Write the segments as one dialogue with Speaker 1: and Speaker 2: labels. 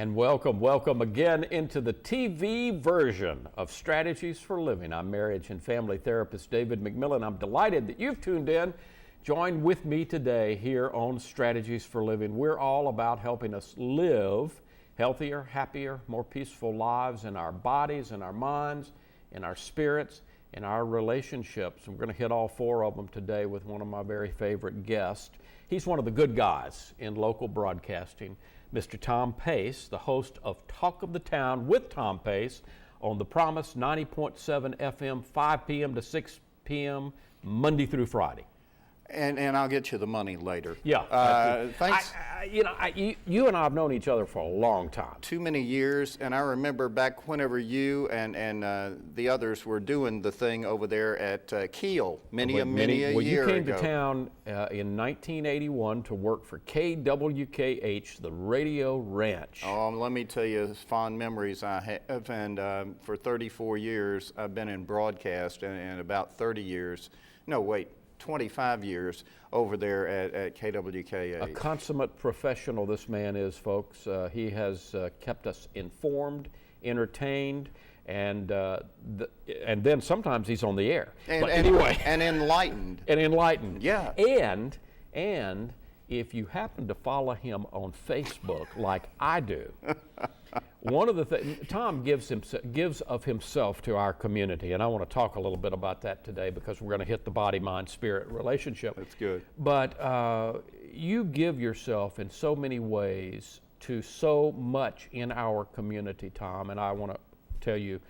Speaker 1: And welcome again into the TV version of Strategies for Living. I'm marriage and family therapist David McMillan. I'm delighted that you've tuned in, joined with me today here on Strategies for Living. We're all about helping us live healthier, happier, more peaceful lives in our bodies, in our minds, in our spirits, in our relationships. We're going to hit all four of them today with one of my very favorite guests. He's one of the good guys in local broadcasting, Mr. Tom Pace, the host of Talk of the Town with Tom Pace on The Promise 90.7 FM, 5 p.m. to 6 p.m., Monday through Friday.
Speaker 2: And I'll get you the money later.
Speaker 1: Yeah.
Speaker 2: Thanks.
Speaker 1: You and I have known each other for a long time.
Speaker 2: Too many years, and I remember back whenever you and the others were doing the thing over there at Kiel many a year ago.
Speaker 1: You came to town in 1981 to work for KWKH, the Radio Ranch.
Speaker 2: Oh, let me tell you, fond memories I have, and for 34 years I've been in broadcast, and about 30 years, 25 years over there at KWKH.
Speaker 1: A consummate professional this man is, folks. He has kept us informed, entertained, and then sometimes he's on the air.
Speaker 2: But anyway. And enlightened.
Speaker 1: And enlightened.
Speaker 2: Yeah.
Speaker 1: And if you happen to follow him on Facebook like I do, one of the things, Tom gives of himself to our community, and I want to talk a little bit about that today because we're going to hit the body, mind, spirit relationship.
Speaker 2: That's good.
Speaker 1: But you give yourself in so many ways to so much in our community, Tom, and I want to tell you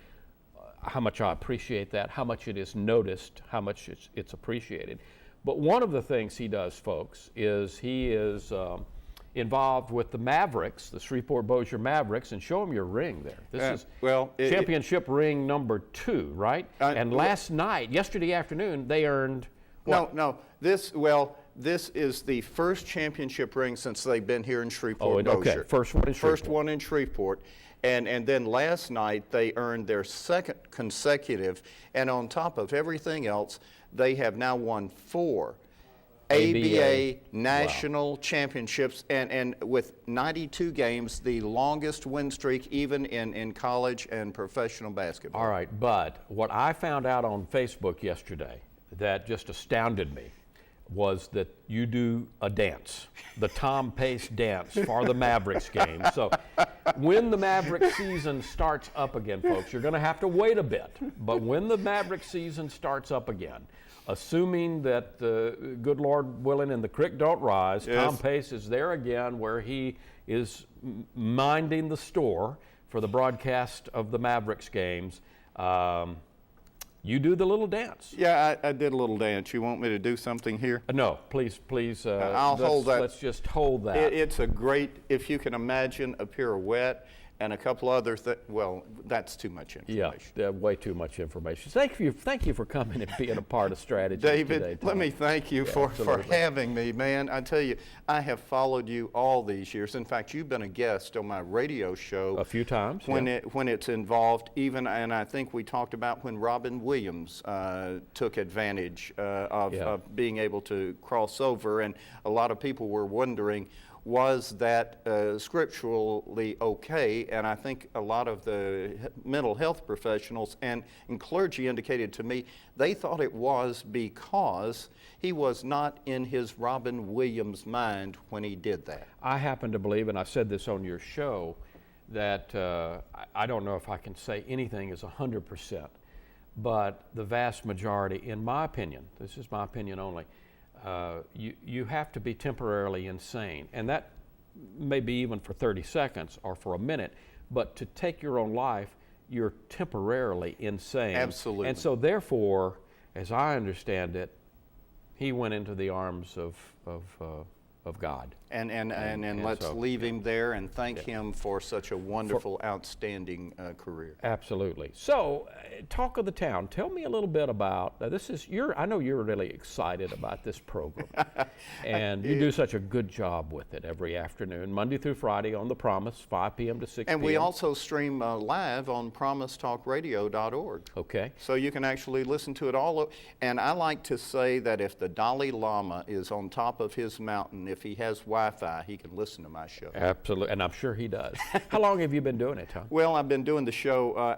Speaker 1: how much I appreciate that, how much it is noticed, how much it's appreciated. But one of the things he does, folks, is he is involved with the Mavericks, the Shreveport-Bossier Mavericks, and show them your ring there. This is championship ring number 2, right? And yesterday afternoon, they earned what?
Speaker 2: This is the first championship ring since they've been here in Shreveport-Bossier.
Speaker 1: Okay, first one in Shreveport.
Speaker 2: First one in Shreveport. And then last night, they earned their second consecutive, and on top of everything else, they have now won 4 ABA national championships, and with 92 games, the longest win streak even in college and professional basketball.
Speaker 1: All right, but what I found out on Facebook yesterday that just astounded me was that you do a dance, the Tom Pace dance for the Mavericks game. So when the Mavericks season starts up again, folks, you're going to have to wait a bit. But when the Mavericks season starts up again, assuming that the good Lord willing and the creek don't rise, yes, Tom Pace is there again where he is minding the store for the broadcast of the Mavericks games. You do the little dance.
Speaker 2: Yeah, I did a little dance. You want me to do something here?
Speaker 1: No, please.
Speaker 2: I'll hold that.
Speaker 1: Let's just hold that.
Speaker 2: It's a great, if you can imagine, a pirouette and a couple other things. Well, that's too much information.
Speaker 1: Yeah, way too much information. Thank you for coming and being a part of Strategy
Speaker 2: David,
Speaker 1: today, Tom.
Speaker 2: Let me thank you for having me, man. I tell you, I have followed you all these years. In fact, you've been a guest on my radio show
Speaker 1: a few times
Speaker 2: when it's involved. Even, and I think we talked about when Robin Williams took advantage of being able to cross over, and a lot of people were wondering, was that scripturally okay? And I think a lot of the mental health professionals and clergy indicated to me they thought it was because he was not in his Robin Williams mind when he did that.
Speaker 1: I happen to believe, and I said this on your show, that I don't know if I can say anything is 100%, but the vast majority, in my opinion, this is my opinion only, you have to be temporarily insane, and that may be even for 30 seconds or for a minute, but to take your own life, you're temporarily insane.
Speaker 2: Absolutely.
Speaker 1: And so therefore, as I understand it, he went into the arms of God.
Speaker 2: And let's leave him there and thank him for such a wonderful, outstanding career.
Speaker 1: Absolutely. So, Talk of the Town. Tell me a little bit about I know you're really excited about this program, and you do such a good job with it every afternoon, Monday through Friday on The Promise, 5 p.m. to 6 p.m.
Speaker 2: And we also stream live on promisetalkradio.org.
Speaker 1: Okay.
Speaker 2: So you can actually listen to it all. And I like to say that if the Dalai Lama is on top of his mountain, if he has Wi-Fi Wi-Fi, he can listen to my show.
Speaker 1: Absolutely, and I'm sure he does. How long have you been doing it, Tom?
Speaker 2: Well, I've been doing the show,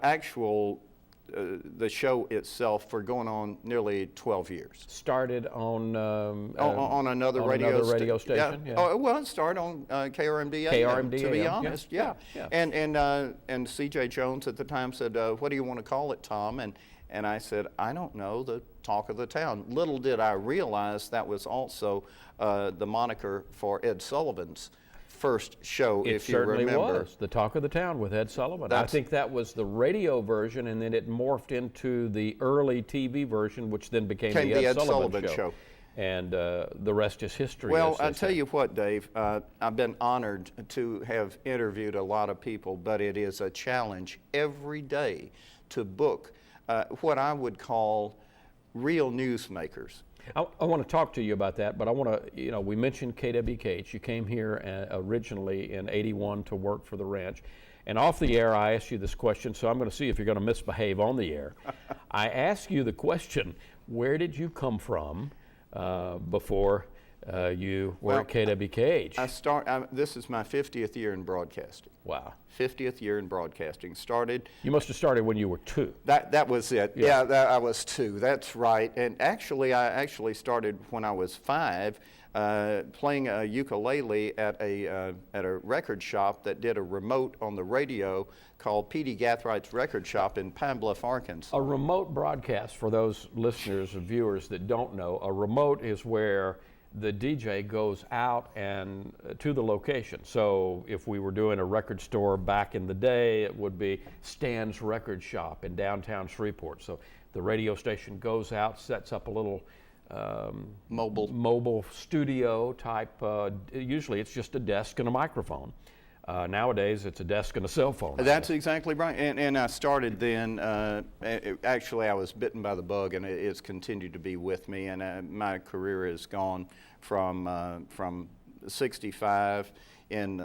Speaker 2: the show itself for going on nearly 12 years.
Speaker 1: Started on
Speaker 2: another
Speaker 1: on
Speaker 2: radio
Speaker 1: another radio station.
Speaker 2: Yeah.
Speaker 1: Yeah.
Speaker 2: Oh, well, it started on KRMD.
Speaker 1: KRMD,
Speaker 2: to be
Speaker 1: yeah.
Speaker 2: honest,
Speaker 1: Yeah.
Speaker 2: yeah.
Speaker 1: Yeah.
Speaker 2: And C.J. Jones at the time said, "What do you want to call it, Tom?" And I said, "I don't know. The Talk of the Town." Little did I realize that was also the moniker for Ed Sullivan's first show, if you remember.
Speaker 1: It certainly was, the Talk of the Town with Ed Sullivan. I think that was the radio version, and then it morphed into the early TV version, which then became the Ed Sullivan Show. And the rest is history.
Speaker 2: Well, I'll tell you what, Dave, I've been honored to have interviewed a lot of people, but it is a challenge every day to book what I would call real newsmakers.
Speaker 1: I want to talk to you about that, but I want to, we mentioned KWKH. You came here originally in '81 to work for the ranch. And off the air, I asked you this question, so I'm going to see if you're going to misbehave on the air. I asked you the question, where did you come from before you were at KWKH?
Speaker 2: This is my 50th year in broadcasting.
Speaker 1: Wow.
Speaker 2: 50th year in broadcasting. Started.
Speaker 1: You must have started when you were 2.
Speaker 2: That was it. Yeah, I was 2. That's right. And I started when I was 5, playing a ukulele at a record shop that did a remote on the radio called P.D. Gathrights Record Shop in Pine Bluff, Arkansas.
Speaker 1: A remote broadcast, for those listeners and viewers that don't know, a remote is where the DJ goes out and to the location. So if we were doing a record store back in the day, it would be Stan's Record Shop in downtown Shreveport. So the radio station goes out, sets up a little mobile studio type. Usually it's just a desk and a microphone. Nowadays it's a desk and a cell phone.
Speaker 2: That's exactly right. And I started then, actually I was bitten by the bug, and it's continued to be with me, and my career has gone from 65 in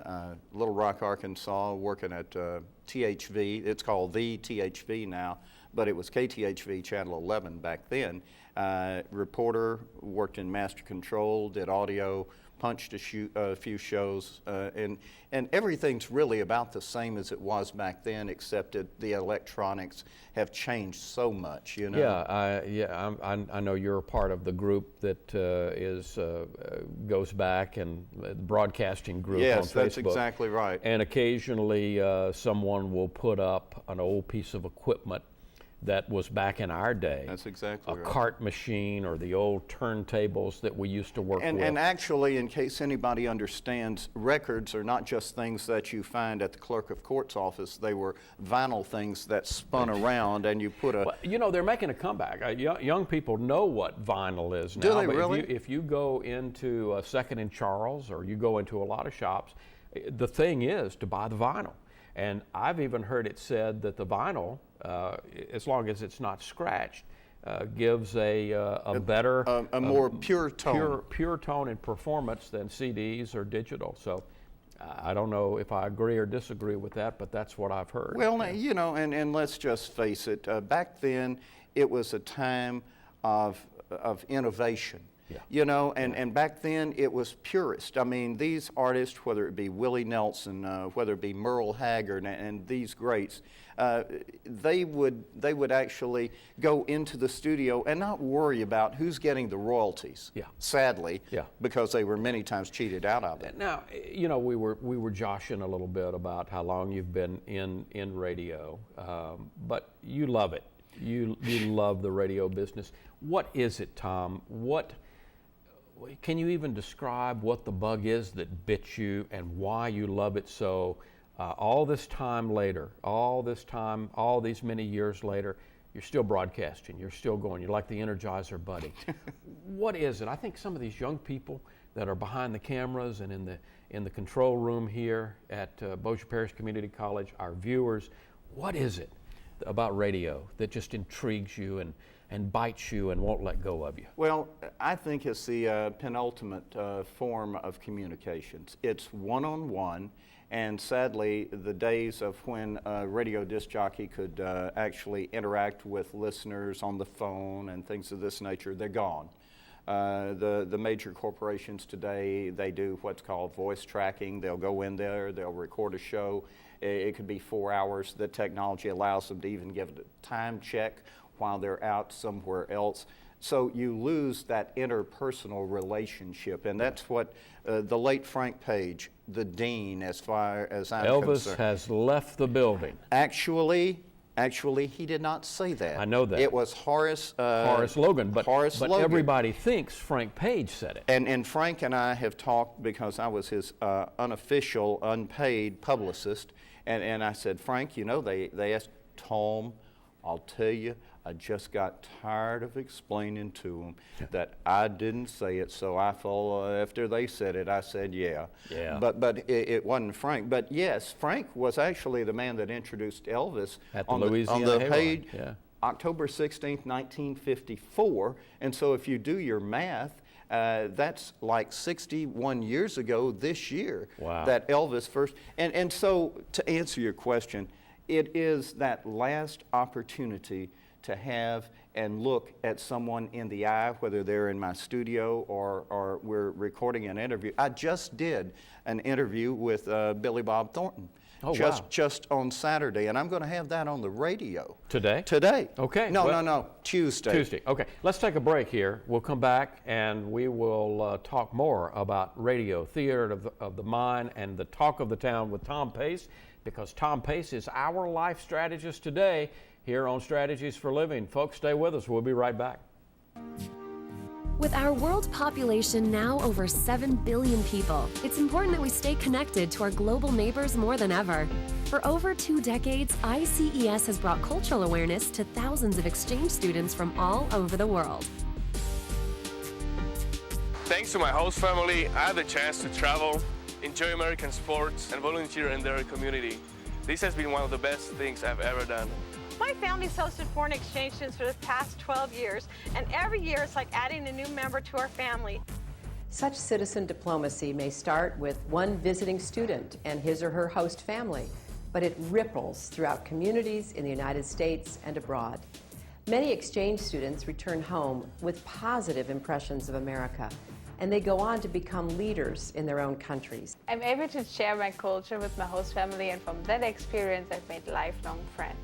Speaker 2: Little Rock, Arkansas, working at THV. It's called the THV now, but it was KTHV Channel 11 back then. Reporter, worked in master control, did audio, punched a few shows, and everything's really about the same as it was back then, except that the electronics have changed so much,
Speaker 1: Yeah, I know you're a part of the group that goes back, and the broadcasting group on Facebook.
Speaker 2: Yes, that's exactly right.
Speaker 1: And occasionally someone will put up an old piece of equipment that was back in our day.
Speaker 2: That's exactly right.
Speaker 1: A cart machine or the old turntables that we used to work with.
Speaker 2: And actually, in case anybody understands, records are not just things that you find at the clerk of court's office. They were vinyl things that spun around, and you put a...
Speaker 1: Well, they're making a comeback. Young people know what vinyl is now.
Speaker 2: Do they really?
Speaker 1: If you go into Second and Charles, or you go into a lot of shops, the thing is to buy the vinyl. And I've even heard it said that the vinyl, as long as it's not scratched, gives a better,
Speaker 2: a more pure tone,
Speaker 1: pure tone and performance than CDs or digital. So I don't know if I agree or disagree with that, but that's what I've heard.
Speaker 2: Well, and let's just face it. Back then, it was a time of innovation.
Speaker 1: Yeah.
Speaker 2: And back then it was purist. I mean, these artists, whether it be Willie Nelson, whether it be Merle Haggard, and these greats, they would actually go into the studio and not worry about who's getting the royalties.
Speaker 1: Yeah.
Speaker 2: Sadly.
Speaker 1: Yeah.
Speaker 2: Because they were many times cheated out of it.
Speaker 1: Now, we were joshing a little bit about how long you've been in radio, but you love it. You love the radio business. What is it, Tom? Can you even describe what the bug is that bit you and why you love it so? All this time later, all these many years later, you're still broadcasting, you're still going, you're like the Energizer Buddy. What is it? I think some of these young people that are behind the cameras and in the control room here at Bossier Parish Community College, our viewers, what is it about radio that just intrigues you and bites you and won't let go of you?
Speaker 2: Well, I think it's the penultimate form of communications. It's one-on-one, and sadly, the days of when a radio disc jockey could actually interact with listeners on the phone and things of this nature, they're gone. The major corporations today, they do what's called voice tracking. They'll go in there, they'll record a show. It could be 4 hours. The technology allows them to even give it a time check while they're out somewhere else. So you lose that interpersonal relationship, and that's what the late Frank Page, the dean, as far as I'm
Speaker 1: Elvis
Speaker 2: concerned.
Speaker 1: has left the building.
Speaker 2: Actually, he did not say that.
Speaker 1: I know that.
Speaker 2: It was Horace
Speaker 1: Logan, but
Speaker 2: Logan.
Speaker 1: everybody thinks Frank Page said it.
Speaker 2: And Frank and I have talked because I was his unofficial, unpaid publicist, and I said, Frank, you know, they asked Tom, I'll tell you, I just got tired of explaining to them that I didn't say it, so I thought after they said it, I said yeah. But it wasn't Frank. But yes, Frank was actually the man that introduced Elvis
Speaker 1: At the
Speaker 2: on
Speaker 1: Louisiana
Speaker 2: the
Speaker 1: Hayride,
Speaker 2: page,
Speaker 1: yeah.
Speaker 2: October 16th, 1954. And so if you do your math, that's like 61 years ago this year.
Speaker 1: Wow.
Speaker 2: That Elvis first. And so to answer your question, it is that last opportunity to have and look at someone in the eye, whether they're in my studio or we're recording an interview. I just did an interview with Billy Bob Thornton.
Speaker 1: Oh,
Speaker 2: wow.
Speaker 1: Just
Speaker 2: on Saturday, and I'm going to have that on the radio.
Speaker 1: Today?
Speaker 2: Today.
Speaker 1: Okay.
Speaker 2: No, Tuesday.
Speaker 1: Tuesday. Okay. Let's take a break here. We'll come back and we will talk more about radio, theater of the mind, and the talk of the town with Tom Pace, because Tom Pace is our life strategist today here on Strategies for Living. Folks, stay with us. We'll be right back.
Speaker 3: With our world population now over 7 billion people, it's important that we stay connected to our global neighbors more than ever. For over 2 decades, ICES has brought cultural awareness to thousands of exchange students from all over the world.
Speaker 4: Thanks to my host family, I had the chance to travel, enjoy American sports, and volunteer in their community. This has been one of the best things I've ever done.
Speaker 5: My family's hosted foreign exchange students for the past 12 years, and every year it's like adding a new member to our family.
Speaker 6: Such citizen diplomacy may start with one visiting student and his or her host family, but it ripples throughout communities in the United States and abroad. Many exchange students return home with positive impressions of America, and they go on to become leaders in their own countries.
Speaker 7: I'm able to share my culture with my host family, and from that experience I've made lifelong friends.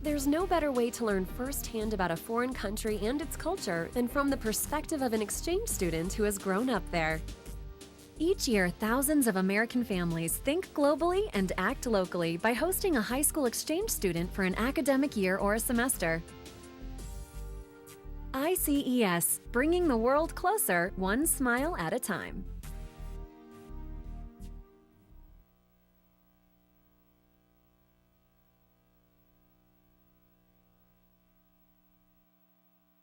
Speaker 3: There's no better way to learn firsthand about a foreign country and its culture than from the perspective of an exchange student who has grown up there. Each year, thousands of American families think globally and act locally by hosting a high school exchange student for an academic year or a semester. ICES, bringing the world closer, one smile at a time.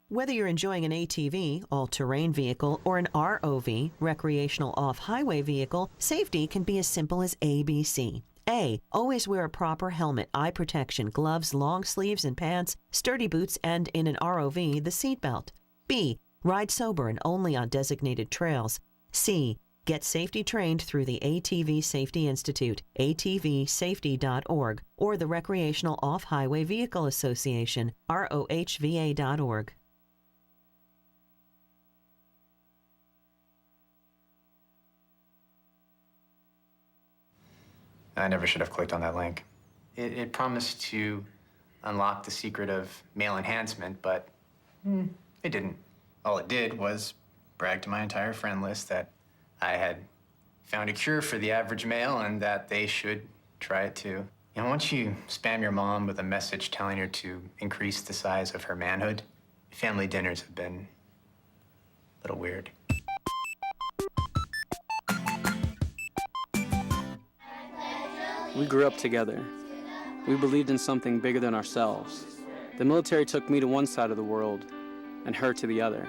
Speaker 8: Whether you're enjoying an ATV, all-terrain vehicle, or an ROV, recreational off-highway vehicle, safety can be as simple as ABC. A. Always wear a proper helmet, eye protection, gloves, long sleeves and pants, sturdy boots, and in an ROV, the seatbelt. B. Ride sober and only on designated trails. C. Get safety trained through the ATV Safety Institute, atvsafety.org, or the Recreational Off-Highway Vehicle Association, rohva.org.
Speaker 9: I never should have clicked on that link. It promised to unlock the secret of male enhancement, but it didn't. All it did was brag to my entire friend list that I had found a cure for the average male and that they should try it too. You know, once you spam your mom with a message telling her to increase the size of her manhood, family dinners have been a little weird.
Speaker 10: We grew up together. We believed in something bigger than ourselves. The military took me to one side of the world and her to the other.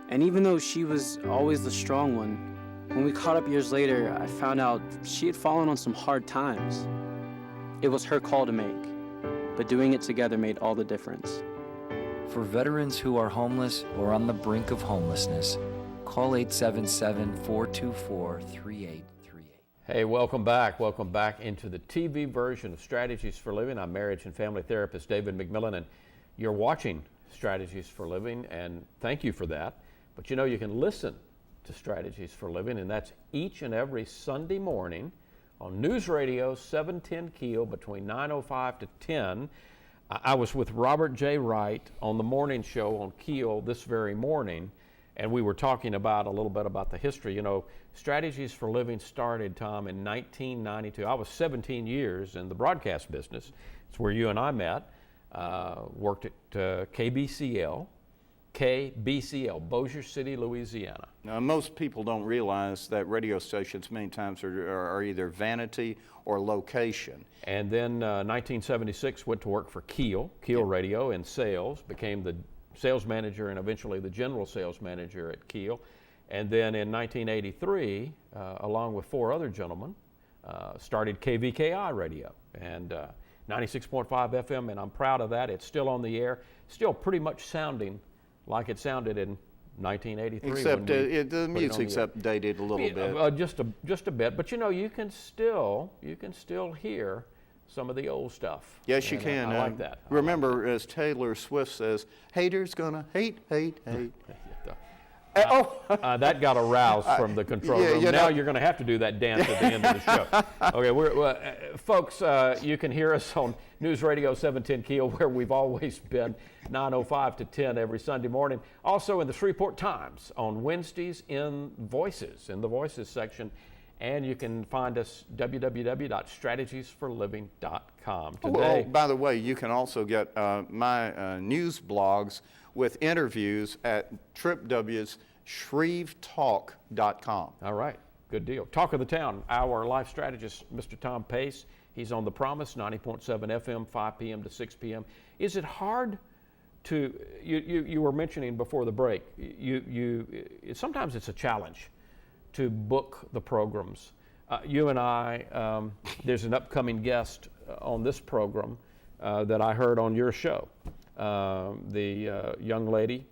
Speaker 10: And even though she was always the strong one, when we caught up years later, I found out she had fallen on some hard times. It was her call to make, but doing it together made all the difference.
Speaker 11: For veterans who are homeless or on the brink of homelessness, call 877-424-3838.
Speaker 1: Hey, welcome back. Welcome back into the TV version of Strategies for Living. I'm marriage and family therapist David McMillan, and you're watching Strategies for Living, and thank you for that. But you know, you can listen to Strategies for Living, and that's each and every Sunday morning on News Radio 710 Keel between 9:05 to 10. I was with Robert J. Wright on the morning show on Keel this very morning, and we were talking about a little bit about the history. You know, Strategies for Living started, Tom, in 1992. I was 17 years in the broadcast business. It's where you and I met. Worked at KBCL, Bossier City, Louisiana.
Speaker 2: Now, most people don't realize that radio stations many times are either vanity or location.
Speaker 1: And then 1976 went to work for Keel Radio in sales, became the sales manager and eventually the general sales manager at Keel. And then in 1983, along with 4 other gentlemen, started KVKI Radio and 96.5 FM, and I'm proud of that. It's still on the air, still pretty much sounding like it sounded in 1983.
Speaker 2: Except the music's updated a little bit.
Speaker 1: Just a bit, but you know, you can still hear some of the old stuff.
Speaker 2: Yes, you can.
Speaker 1: I like that.
Speaker 2: Remember, as Taylor Swift says, haters gonna hate.
Speaker 1: That got aroused from the control room. Now you're going to have to do that dance at the end of the show. Okay, folks, you can hear us on News Radio 710 Keel, where we've always been, 9:05 to 10 every Sunday morning. Also in the Shreveport Times on Wednesdays in the Voices section. And you can find us www.strategiesforliving.com. Today,
Speaker 2: by the way, you can also get my news blogs with interviews at tripwsshrevetalk.com.
Speaker 1: All right, good deal. Talk of the Town, our life strategist, Mr. Tom Pace. He's on The Promise, 90.7 FM, 5 p.m. to 6 p.m. Is it hard to, you were mentioning before the break, sometimes it's a challenge to book the programs. You and I, there's an upcoming guest on this program that I heard on your show. The young lady,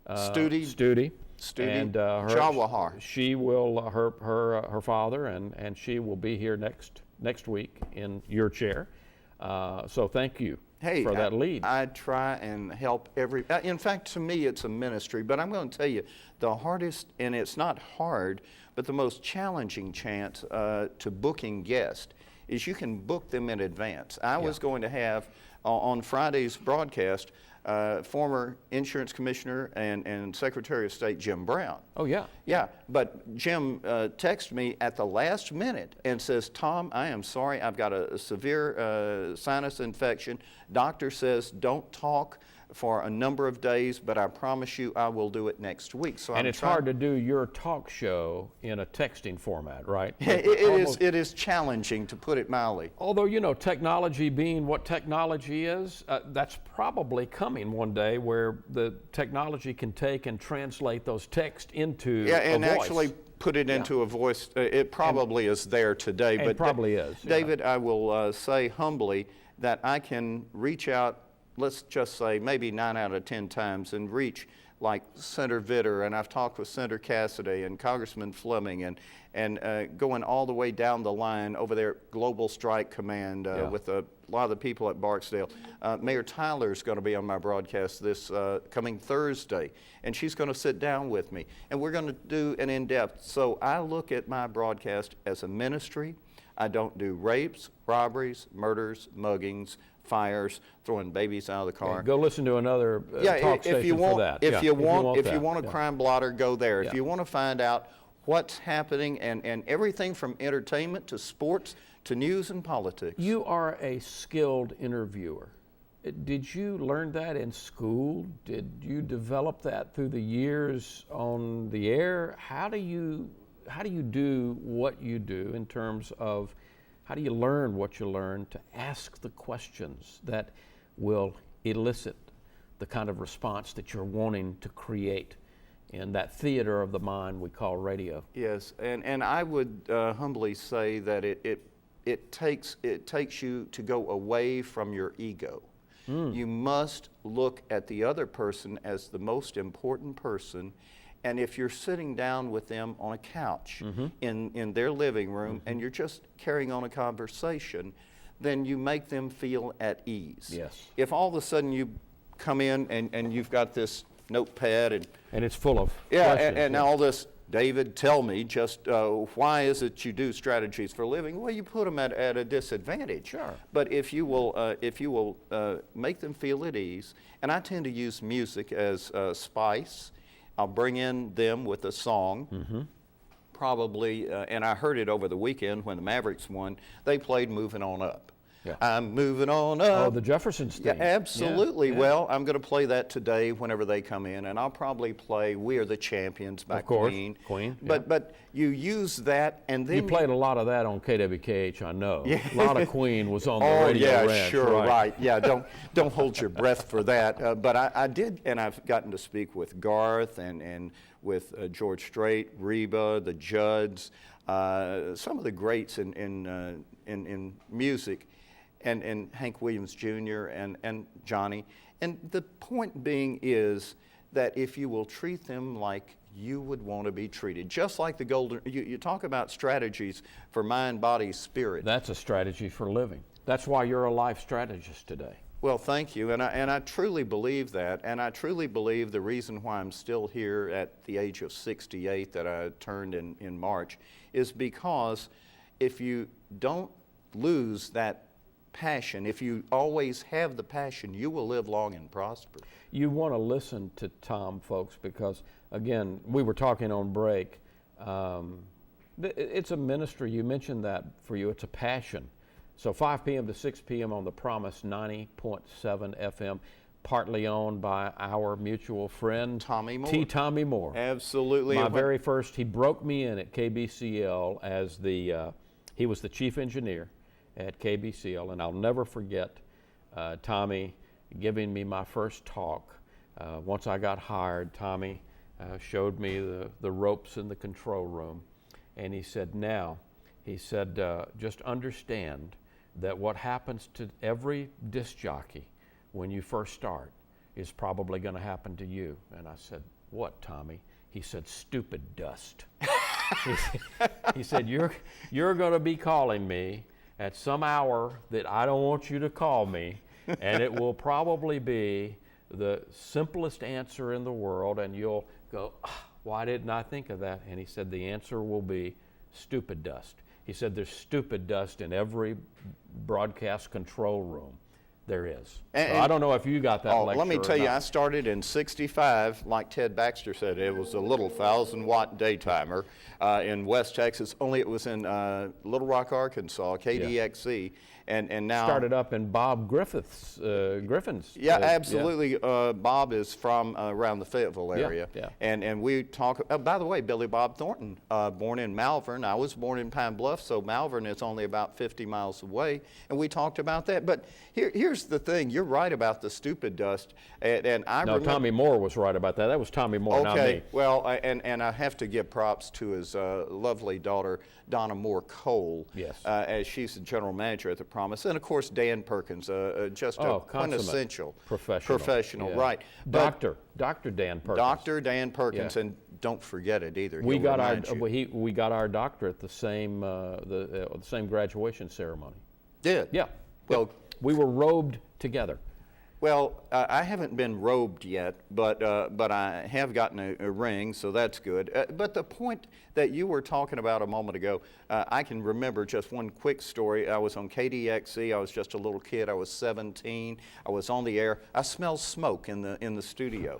Speaker 1: Studi, and
Speaker 2: Jawahar.
Speaker 1: She will her father and she will be here next week in your chair. So thank you for that lead.
Speaker 2: I try and help in fact, to me, it's a ministry. But I'm going to tell you, the hardest, and it's not hard, but the most challenging chance to booking guests is you can book them in advance. I was going to have on Friday's broadcast, former insurance commissioner and Secretary of State Jim Brown.
Speaker 1: Oh, yeah.
Speaker 2: Yeah, but Jim texted me at the last minute and says, Tom, I am sorry, I've got a severe sinus infection. Doctor says don't talk for a number of days, but I promise you I will do it next week. So
Speaker 1: it's hard to do your talk show in a texting format, right?
Speaker 2: It is challenging, to put it mildly.
Speaker 1: Although, you know, technology being what technology is, that's probably coming one day where the technology can take and translate those texts into a voice.
Speaker 2: Actually put it into a voice. It probably is there today.
Speaker 1: But it probably is.
Speaker 2: David, I will say humbly that I can reach out, let's just say maybe 9 out of 10 times, and reach like Senator Vitter, and I've talked with Senator Cassidy and Congressman Fleming, and going all the way down the line over there at Global Strike Command with a lot of the people at Barksdale. Mayor Tyler's going to be on my broadcast this coming Thursday, and she's going to sit down with me, and we're going to do an in-depth. So I look at my broadcast as a ministry. I don't do rapes, robberies, murders, muggings, fires, throwing babies out of the car.
Speaker 1: Okay, go listen to another talk station for that.
Speaker 2: If you want a crime blotter, go there. If you want to find out what's happening and everything from entertainment to sports to news and politics.
Speaker 1: You are a skilled interviewer. Did you learn that in school? Did you develop that through the years on the air? How do you do what you do in terms of how do you learn what you learn to ask the questions that will elicit the kind of response that you're wanting to create in that theater of the mind we call radio?
Speaker 2: Yes, and I would humbly say that it takes you to go away from your ego. You must look at the other person as the most important person. And if you're sitting down with them on a couch in their living room and you're just carrying on a conversation, then you make them feel at ease.
Speaker 1: Yes.
Speaker 2: If all of a sudden you come in and you've got this notepad
Speaker 1: and it's full of
Speaker 2: yeah,
Speaker 1: questions.
Speaker 2: and all this. David, tell me just why is it you do strategies for a living? Well, you put them at a disadvantage.
Speaker 1: Sure.
Speaker 2: But if you will make them feel at ease, and I tend to use music as spice. I'll bring in them with a song. Probably, and I heard it over the weekend when the Mavericks won. They played "Moving On Up."
Speaker 1: Yeah.
Speaker 2: I'm moving on up.
Speaker 1: Oh, the Jeffersons thing.
Speaker 2: Yeah, absolutely.
Speaker 1: Yeah.
Speaker 2: Well, I'm going to play that today whenever they come in, and I'll probably play "We Are the Champions" by Queen.
Speaker 1: Queen.
Speaker 2: But you use that, and then
Speaker 1: You played a lot of that on KWKH, I know. Yeah. A lot of Queen was on the
Speaker 2: oh,
Speaker 1: radio
Speaker 2: yeah,
Speaker 1: ranch,
Speaker 2: sure, right. Yeah, don't hold your breath for that. But I did, and I've gotten to speak with Garth and with George Strait, Reba, the Judds, some of the greats in music. And Hank Williams Jr. and Johnny. And the point being is that if you will treat them like you would want to be treated, just like the golden, you talk about strategies for mind, body, spirit.
Speaker 1: That's a strategy for living. That's why you're a life strategist today.
Speaker 2: Well, thank you, and I truly believe that, and I truly believe the reason why I'm still here at the age of 68 that I turned in March is because if you don't lose that passion, if you always have the passion, you will live long and prosper.
Speaker 1: You want to listen to Tom, folks, because again, we were talking on break. It's a ministry. You mentioned that for you. It's a passion. So 5 p.m. to 6 p.m. on the Promise 90.7 FM, partly owned by our mutual friend
Speaker 2: Tommy Moore.
Speaker 1: Tommy Moore.
Speaker 2: Absolutely.
Speaker 1: My very first, he broke me in at KBCL as he was the chief engineer at KBCL, and I'll never forget Tommy giving me my first talk. Once I got hired, Tommy showed me the ropes in the control room, and he said, just understand that what happens to every disc jockey when you first start is probably going to happen to you. And I said, what, Tommy? He said, stupid dust. He said, you're going to be calling me at some hour that I don't want you to call me, and it will probably be the simplest answer in the world, and you'll go, why didn't I think of that? And he said, the answer will be stupid dust. He said, there's stupid dust in every broadcast control room. There is. So I don't know if you got that lecture.
Speaker 2: Let me tell you,
Speaker 1: not.
Speaker 2: I started in '65, like Ted Baxter said. It was a little 1,000-watt daytimer in West Texas. Only it was in Little Rock, Arkansas, KDXC.
Speaker 1: Yeah.
Speaker 2: And now
Speaker 1: started up in Bob Griffin's.
Speaker 2: Yeah, absolutely. Bob is from around the Fayetteville area.
Speaker 1: Yeah.
Speaker 2: And we talk. By the way, Billy Bob Thornton, born in Malvern. I was born in Pine Bluff, so Malvern is only about 50 miles away. And we talked about that. But here's the thing. You're right about the stupid dust. And I remember,
Speaker 1: Tommy Moore was right about that. That was Tommy Moore, not me.
Speaker 2: Okay. Well, and I have to give props to his lovely daughter, Donna Moore Cole.
Speaker 1: Yes.
Speaker 2: As she's the general manager at the Promise, and of course Dan Perkins, just a quintessential professional,
Speaker 1: yeah.
Speaker 2: right?
Speaker 1: Dr. Dan Perkins.
Speaker 2: Dr. Dan Perkins,
Speaker 1: yeah.
Speaker 2: and don't forget it either.
Speaker 1: We got our doctorate the same graduation ceremony.
Speaker 2: Did?
Speaker 1: Yeah.
Speaker 2: Well,
Speaker 1: we were robed together.
Speaker 2: Well, I haven't been robed yet, but I have gotten a ring, so that's good. But the point that you were talking about a moment ago, I can remember just one quick story. I was on KDXC. I was just a little kid. I was 17. I was on the air. I smelled smoke in the studio.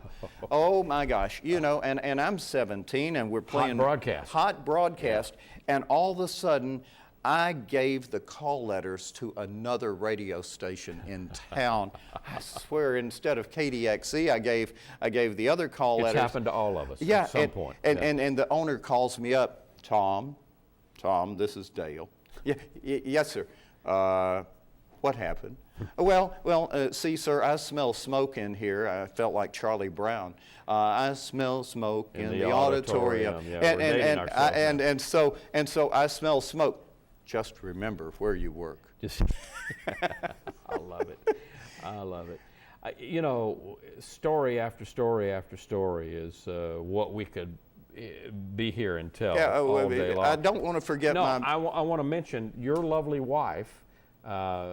Speaker 2: Oh my gosh, and I'm 17, and we're playing hot broadcast, yeah. And all of a sudden, I gave the call letters to another radio station in town. I swear, instead of KDXC, I gave the other call letters.
Speaker 1: It's happened to all of us
Speaker 2: at
Speaker 1: some point.
Speaker 2: And the owner calls me up, Tom, this is Dale. Yeah, yes, sir. What happened? See, sir, I smell smoke in here. I felt like Charlie Brown. I smell smoke in the auditorium.
Speaker 1: Yeah,
Speaker 2: and so I smell smoke. Just remember where you work.
Speaker 1: I love it. I love it. Story after story after story is what we could be here and tell all day long.
Speaker 2: I don't want to forget
Speaker 1: I want to mention your lovely wife,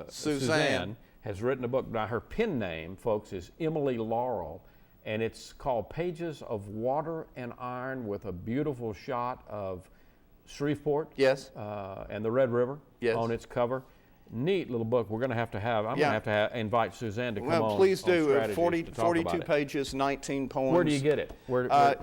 Speaker 1: Suzanne, has written a book. Now, her pen name, folks, is Emily Laurel, and it's called Pages of Water and Iron, with a beautiful shot of Shreveport.
Speaker 2: Yes.
Speaker 1: And the Red River.
Speaker 2: Yes.
Speaker 1: On its cover. Neat little book. We're going to have I'm going to have to invite Suzanne to come on.
Speaker 2: Well, please do.
Speaker 1: Strategies
Speaker 2: 42
Speaker 1: to talk about
Speaker 2: pages, 19 poems.
Speaker 1: Where do you get it?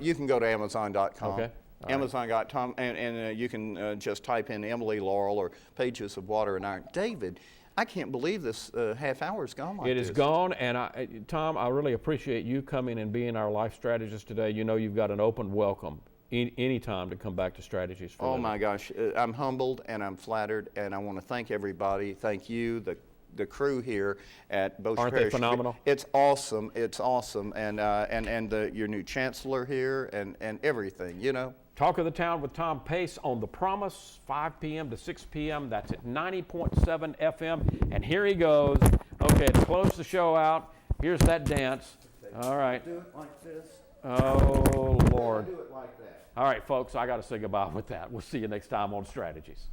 Speaker 2: You can go to Amazon.com.
Speaker 1: Okay.
Speaker 2: Amazon.com, and you can just type in Emily Laurel or Pages of Water and Iron. David, I can't believe this half hour's gone like
Speaker 1: It
Speaker 2: this.
Speaker 1: is gone, and Tom, I really appreciate you coming and being our life strategist today. You know you've got an open welcome any time to come back to Strategies for Living.
Speaker 2: Oh my gosh, I'm humbled and I'm flattered, and I want to thank everybody. Thank you, the crew here at Bossier
Speaker 1: Aren't
Speaker 2: Parish.
Speaker 1: they phenomenal?
Speaker 2: It's awesome. It's awesome, and your new chancellor here and everything. You know.
Speaker 1: Talk of the Town with Tom Pace on The Promise, 5 p.m. to 6 p.m. That's at 90.7 FM. And here he goes. Okay, to close the show out, here's that dance. All right.
Speaker 2: Do it like this.
Speaker 1: Oh, Lord.
Speaker 2: Do it like that.
Speaker 1: All right, folks, I got to say goodbye with that. We'll see you next time on Strategies.